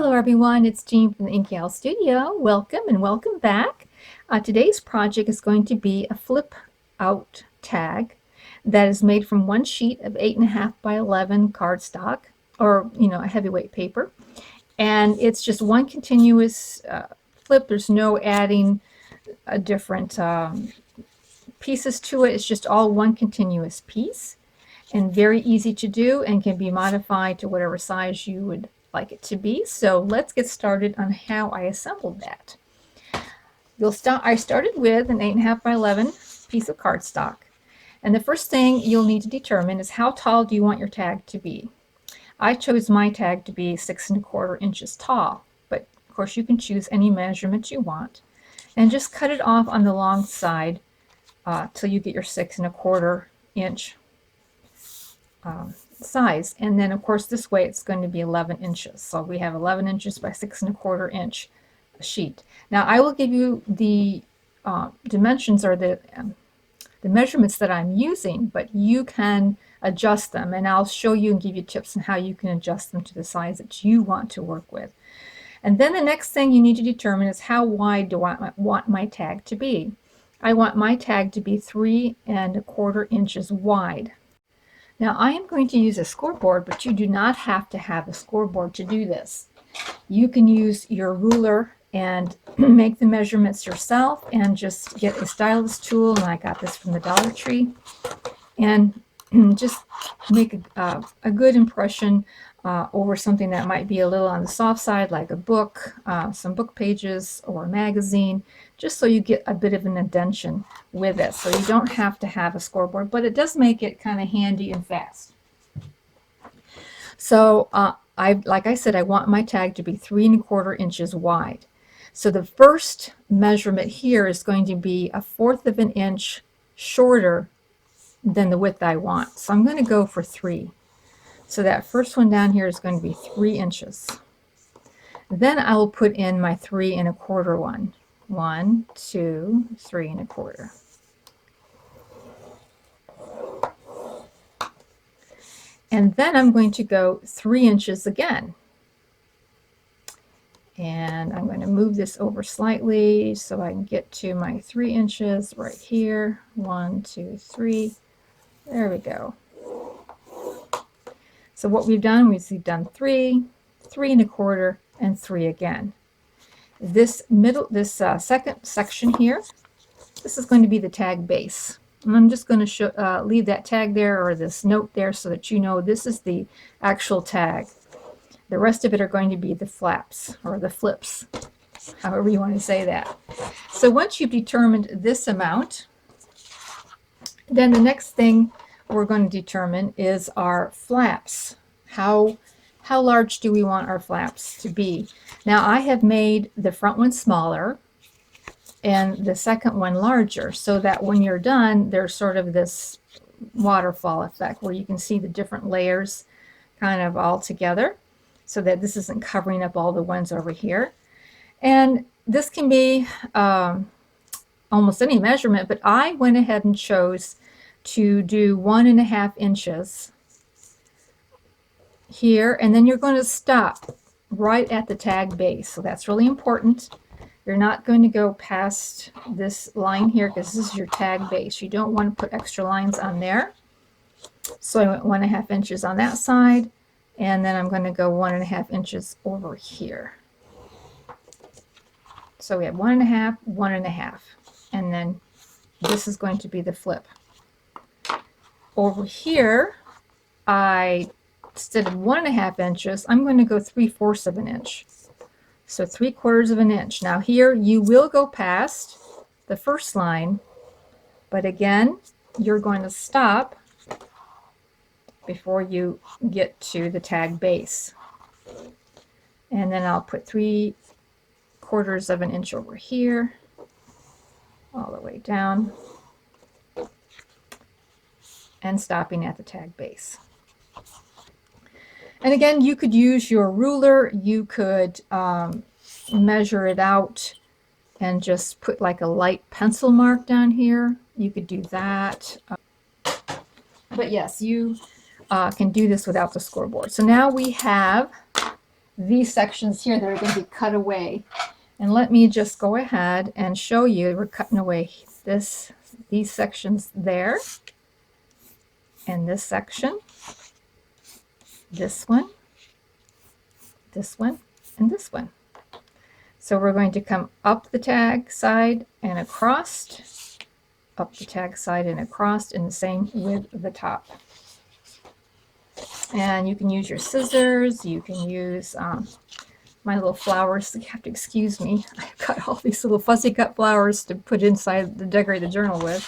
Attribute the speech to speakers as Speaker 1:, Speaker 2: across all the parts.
Speaker 1: Hello everyone, it's Jean from the Inky Studio. Welcome and welcome back. Today's project is going to be a flip out tag that is made from one sheet of 8.5 by 11 cardstock, or a heavyweight paper. And it's just one continuous flip. There's no adding different pieces to it. It's just all one continuous piece, and very easy to do and can be modified to whatever size you would like it to be. So let's get started on how I assembled that. I started with an 8.5 by 11 piece of cardstock, and the first thing you'll need to determine is how tall do you want your tag to be. I chose my tag to be 6¼ inches tall, but of course you can choose any measurement you want, and just cut it off on the long side till you get your 6¼ inch size. And then of course this way it's going to be 11 inches. So we have 11 inches by 6¼ inch sheet. Now I will give you the dimensions, or the measurements that I'm using, but you can adjust them, and I'll show you and give you tips on how you can adjust them to the size that you want to work with. And then the next thing you need to determine is how wide do I want my tag to be. I want my tag to be 3¼ inches wide. Now I am going to use a scoreboard, but you do not have to have a scoreboard to do this. You can use your ruler and make the measurements yourself, and just get a stylus tool, and I got this from the Dollar Tree, and just make a good impression over something that might be a little on the soft side, like a book, some book pages, or a magazine, just so you get a bit of an indentation with it. So you don't have to have a scoreboard, but it does make it kind of handy and fast. So like I said, I want my tag to be 3¼ inches wide. So the first measurement here is going to be 1/4 inch shorter than the width I want. So I'm going to go for 3. So that first one down here is going to be 3 inches. Then I will put in my 3¼ one. 1, 2, 3¼ And then I'm going to go 3 inches again. And I'm going to move this over slightly so I can get to my 3 inches right here. 1, 2, 3. There we go. So what we've done 3, 3¼ and 3 again. This second section here, this is going to be the tag base. And I'm just going to leave that tag there, or this note there, so that you know this is the actual tag. The rest of it are going to be the flaps, or the flips, however you want to say that. So once you've determined this amount, then the next thing we're going to determine is our flaps. How large do we want our flaps to be? Now I have made the front one smaller and the second one larger, so that when you're done, there's sort of this waterfall effect where you can see the different layers kind of all together, so that this isn't covering up all the ones over here. And this can be almost any measurement, but I went ahead and chose to do 1½ inches here, and then you're going to stop right at the tag base. So that's really important. You're not going to go past this line here, because this is your tag base. You don't want to put extra lines on there. So I went 1½ inches on that side, and then I'm going to go 1½ inches over here. So we have 1½, 1½, and then this is going to be the flip. Over here, instead of 1½ inches, I'm going to go 3/4 inch. So 3/4 inch. Now here you will go past the first line, but again, you're going to stop before you get to the tag base. And then I'll put 3/4 inch over here, all the way down, and stopping at the tag base. And again, you could use your ruler. You could measure it out and just put like a light pencil mark down here. You could do that. But yes, you can do this without the scoreboard. So now we have these sections here that are going to be cut away. And let me just go ahead and show you, we're cutting away these sections there, and this section, this one, and this one. So we're going to come up the tag side and across, up the tag side and across, and the same with the top. And you can use your scissors, you can use my little flowers. You have to excuse me. I've got all these little fussy cut flowers to put inside to decorate the journal with.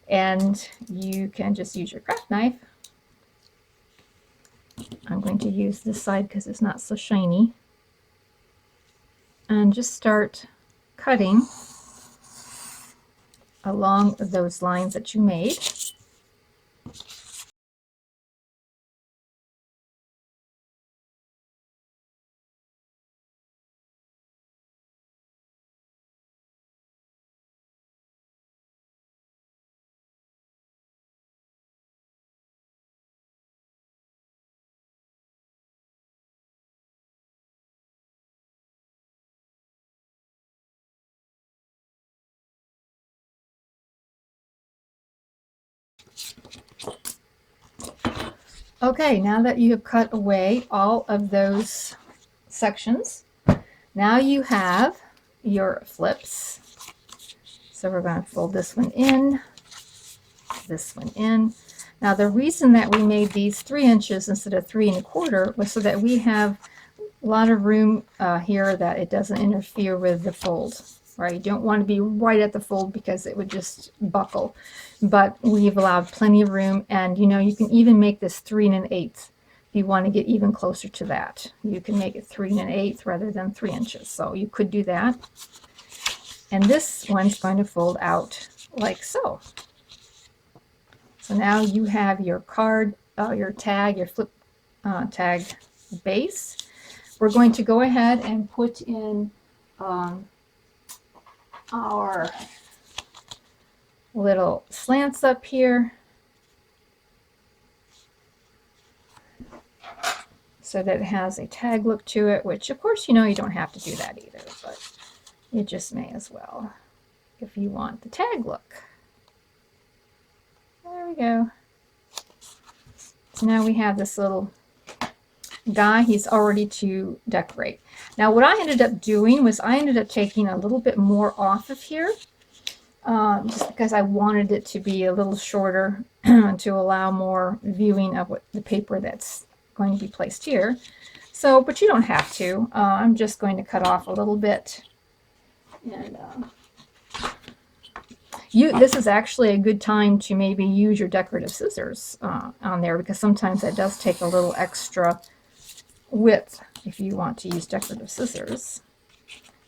Speaker 1: And you can just use your craft knife. I'm going to use this side because it's not so shiny. And just start cutting along those lines that you made. Okay, now that you have cut away all of those sections, now you have your flips. So we're going to fold this one in, this one in. Now the reason that we made these 3 inches instead of 3 1/4 was so that we have a lot of room here, that it doesn't interfere with the fold. Right, you don't want to be right at the fold because it would just buckle. But we've allowed plenty of room, and you can even make this 3 1/8 if you want to get even closer to that. You can make it 3 1/8 rather than 3 inches. So you could do that. And this one's going to fold out like so. So now you have your card, your tag, your flip tag base. We're going to go ahead and put in our little slants up here so that it has a tag look to it, which of course you don't have to do that either, but you just may as well if you want the tag look. There we go. So now we have this little guy. He's all ready to decorate. Now what I ended up doing was I ended up taking a little bit more off of here, just because I wanted it to be a little shorter to allow more viewing of what the paper that's going to be placed here. So, but you don't have to. I'm just going to cut off a little bit. And this is actually a good time to maybe use your decorative scissors on there, because sometimes that does take a little extra width if you want to use decorative scissors.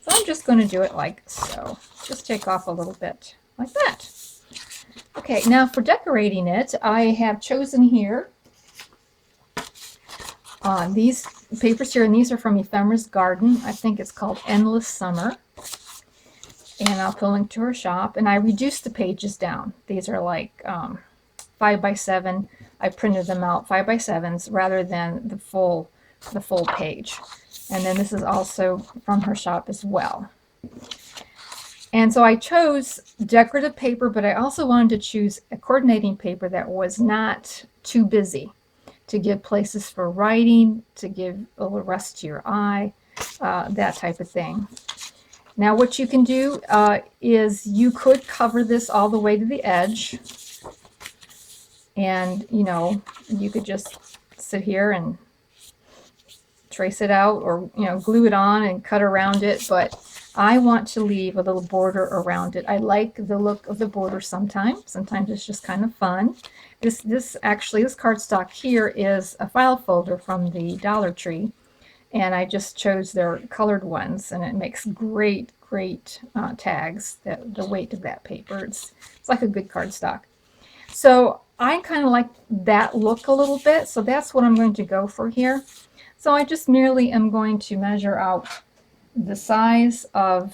Speaker 1: So I'm just going to do it like so. Just take off a little bit like that. Okay, now for decorating it, I have chosen here these papers here, and these are from Ephemera's Garden. I think it's called Endless Summer. And I'll put a link to her shop. And I reduced the pages down. These are like 5 by 7. I printed them out 5 by 7s rather than the full page. And then this is also from her shop as well. And so I chose decorative paper, but I also wanted to choose a coordinating paper that was not too busy, to give places for writing, to give a little rest to your eye, that type of thing. Now what you can do is you could cover this all the way to the edge, and you could just sit here and trace it out, or glue it on and cut around it, but I want to leave a little border around it. I like the look of the border sometimes. Sometimes it's just kind of fun. This cardstock here is a file folder from the Dollar Tree, and I just chose their colored ones, and it makes great tags. The weight of that paper, it's like a good cardstock. So I kind of like that look a little bit, so that's what I'm going to go for here. So I just merely am going to measure out the size of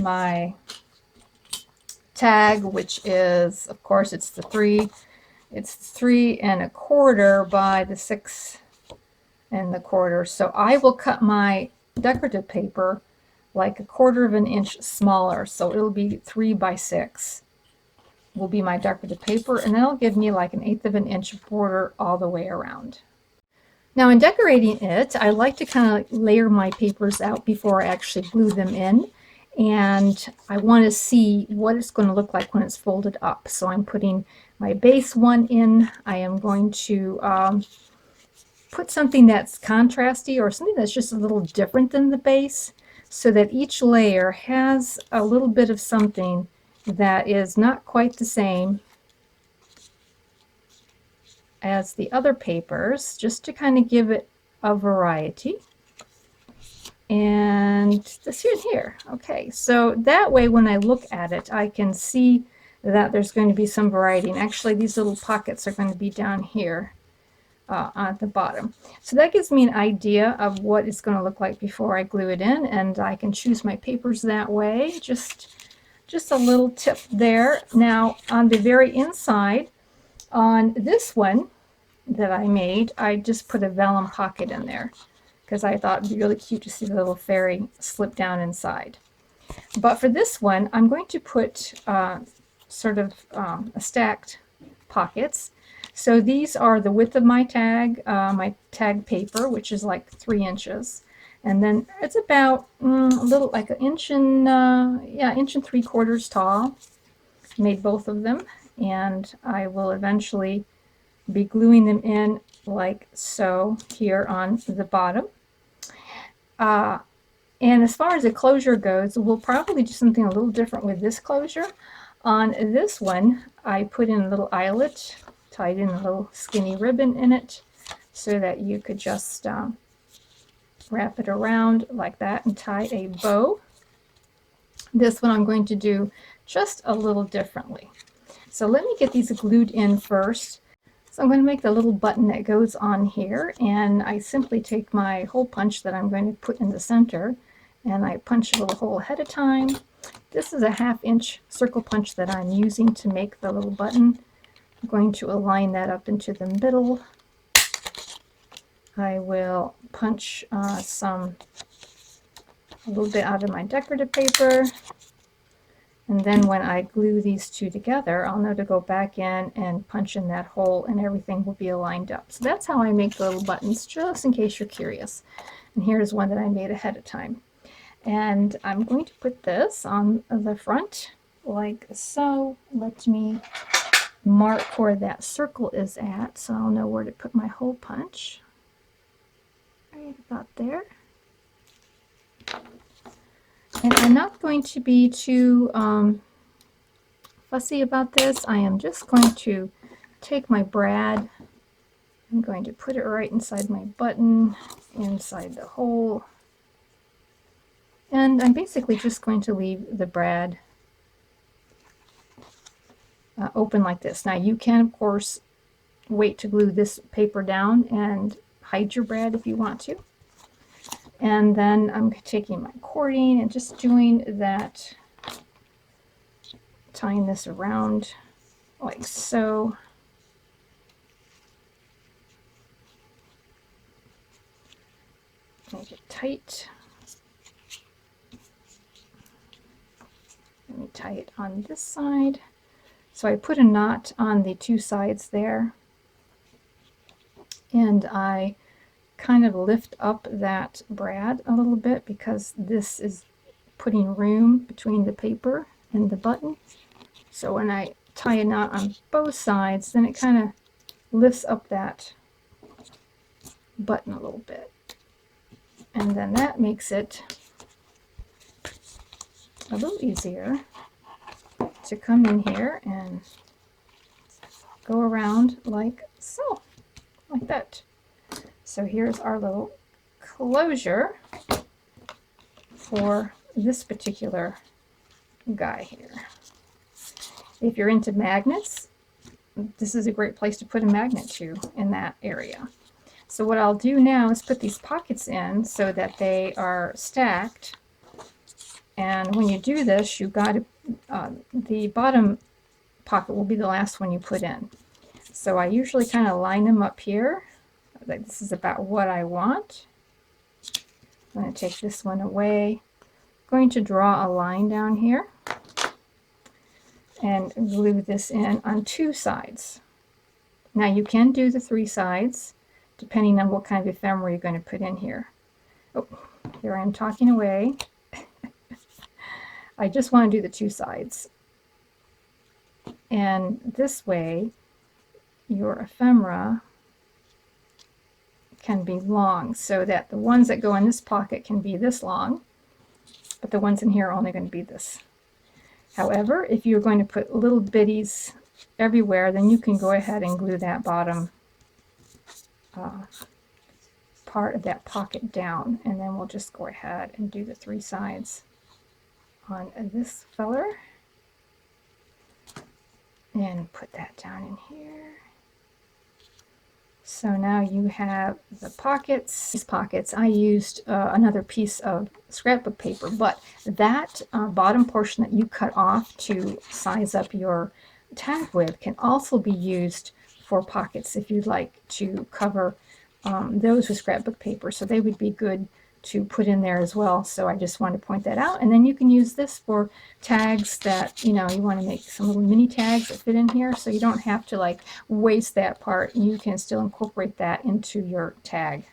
Speaker 1: my tag, which is, of course, it's 3 1/4 by the 6 1.25. So I will cut my decorative paper like 1/4 of an inch smaller. So it'll be 3 by 6 will be my decorative paper, and that'll give me like 1/8 of an inch border all the way around. Now in decorating it, I like to kind of layer my papers out before I actually glue them in. And I want to see what it's going to look like when it's folded up. So I'm putting my base one in. I am going to put something that's contrasty or something that's just a little different than the base, so that each layer has a little bit of something that is not quite the same as the other papers, just to kind of give it a variety. And this here. Okay, so that way when I look at it, I can see that there's going to be some variety. And actually these little pockets are going to be down here at the bottom. So that gives me an idea of what it's going to look like before I glue it in, and I can choose my papers that way. Just a little tip there. Now on the very inside, on this one that I made, I just put a vellum pocket in there because I thought it'd be really cute to see the little fairy slip down inside. But for this one, I'm going to put sort of a stacked pockets. So these are the width of my tag paper, which is like 3 inches. And then it's about a little like 1 inch and, yeah, 1.75 inches tall. Made both of them. And I will eventually be gluing them in like so here on the bottom. And as far as the closure goes, we'll probably do something a little different with this closure. On this one, I put in a little eyelet, tied in a little skinny ribbon in it, so that you could just wrap it around like that and tie a bow. This one I'm going to do just a little differently. So let me get these glued in first. So I'm going to make the little button that goes on here, and I simply take my hole punch that I'm going to put in the center, and I punch a little hole ahead of time. This is a 1/2 inch circle punch that I'm using to make the little button. I'm going to align that up into the middle. I will punch a little bit out of my decorative paper. And then when I glue these two together, I'll know to go back in and punch in that hole, and everything will be aligned up. So that's how I make the little buttons, just in case you're curious. And here's one that I made ahead of time. And I'm going to put this on the front like so. Let me mark where that circle is at, so I'll know where to put my hole punch. Right about there. And I'm not going to be too fussy about this. I am just going to take my brad. I'm going to put it right inside my button, inside the hole. And I'm basically just going to leave the brad open like this. Now you can, of course, wait to glue this paper down and hide your brad if you want to. And then I'm taking my cording and just doing that, tying this around like so. Make it tight. Let me tie it on this side. So I put a knot on the 2 sides there, and I kind of lift up that brad a little bit because this is putting room between the paper and the button. So when I tie a knot on both sides, then it kind of lifts up that button a little bit. And then that makes it a little easier to come in here and go around like so, like that. So here's our little closure for this particular guy here. If you're into magnets, this is a great place to put a magnet to in that area. So what I'll do now is put these pockets in so that they are stacked. And when you do this, you got to, the bottom pocket will be the last one you put in. So I usually kind of line them up here. like this is about what I want. I'm going to take this one away. I'm going to draw a line down here and glue this in on 2 sides. Now you can do the 3 sides depending on what kind of ephemera you're going to put in here. Oh, here I am talking away. I just want to do the 2 sides. And this way your ephemera can be long, so that the ones that go in this pocket can be this long, but the ones in here are only going to be this. However, if you're going to put little bitties everywhere, then you can go ahead and glue that bottom part of that pocket down, and then we'll just go ahead and do the 3 sides on this feller and put that down in here. So now you have the pockets. These pockets, I used another piece of scrapbook paper, but that bottom portion that you cut off to size up your tag with can also be used for pockets if you'd like to cover those with scrapbook paper. So they would be good to put in there as well. So I just wanted to point that out. And then you can use this for tags that, you know, you want to make some little mini tags that fit in here. So you don't have to like waste that part. You can still incorporate that into your tag.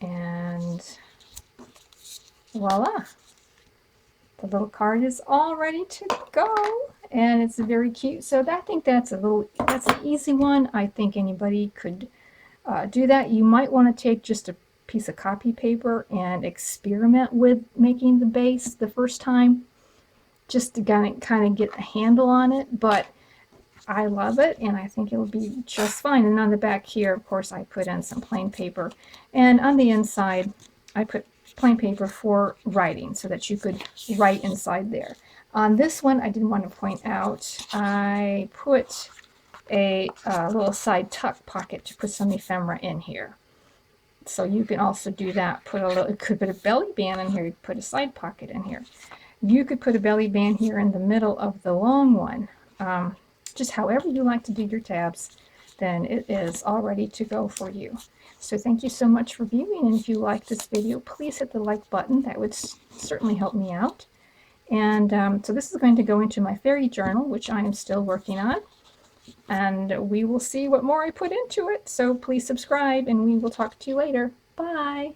Speaker 1: And voila. The little card is all ready to go. And it's very cute. So I think that's an easy one. I think anybody could do that. You might want to take just a piece of copy paper and experiment with making the base the first time, just to kind of get a handle on it. But I love it, and I think it'll be just fine. And on the back here, of course, I put in some plain paper, and on the inside I put plain paper for writing so that you could write inside there. On this one, I did want to point out, I put a little side tuck pocket to put some ephemera in here. So you can also do that. You could put a belly band in here. You could put a side pocket in here. You could put a belly band here in the middle of the long one. Just however you like to do your tabs, then it is all ready to go for you. So thank you so much for viewing, and if you like this video, please hit the like button. That would certainly help me out. And so this is going to go into my fairy journal, which I am still working on. And we will see what more I put into it. So please subscribe, and we will talk to you later. Bye.